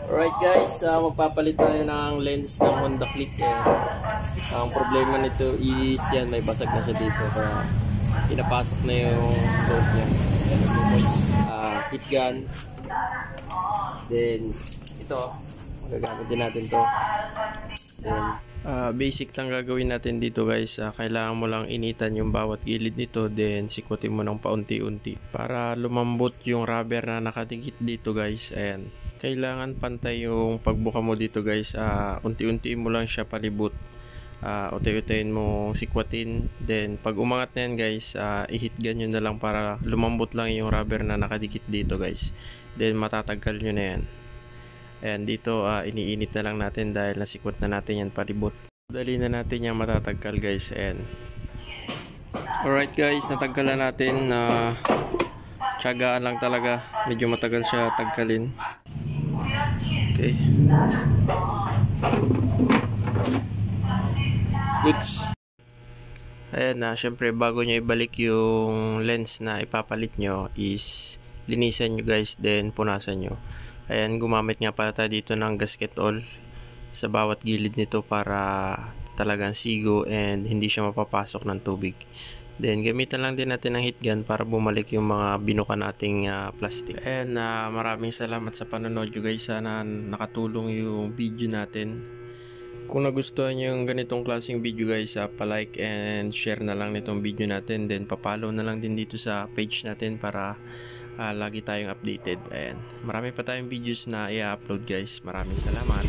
Alright guys, magpapalit tayo ng lens ng Honda Click. Ang problema nito is yan, may basag na siya dito kaya pinapasok na yung load niya. Yan, nag-moist heat gun. Then ito, magagamit din natin to. Then basic lang gagawin natin dito guys. Kailangan mo lang initan yung bawat gilid nito, then sikutin mo ng paunti-unti para lumambot yung rubber na nakadikit dito guys. Ayan, kailangan pantay yung pagbuka mo dito guys. Unti-unti mo lang siya palibot, unti-untiin mo sikwatin, then pag umangat na yan guys, i-hit gun nyo na lang para lumambot lang yung rubber na nakadikit dito guys, then matataggal nyo na yan. Ayan, dito iniinit na lang natin dahil nasikwat na natin yan palibot. Dali na natin yan matataggal guys. Ayan. Alright guys, nataggalan natin. Tiyagaan lang talaga, medyo matagal siya tagkalin. Okay, goods. Ayan na, syempre bago nyo ibalik yung lens na ipapalit nyo is linisan nyo guys, then punasan nyo. Ayan, gumamit nga pala tayo dito ng gasket oil sa bawat gilid nito para talagang sigo and hindi siya mapapasok ng tubig. Then gamitan lang din natin ng heat gun para bumalik yung mga binuka nating plastic. Ayan, maraming salamat sa panonood nyo guys. Sana nakatulong yung video natin. Kung nagustuhan nyo yung ganitong klaseng video guys, pa-like and share na lang nitong video natin. Then pa-follow na lang din dito sa page natin para lagi tayong updated. Ayan, marami pa tayong videos na i-upload guys. Maraming salamat.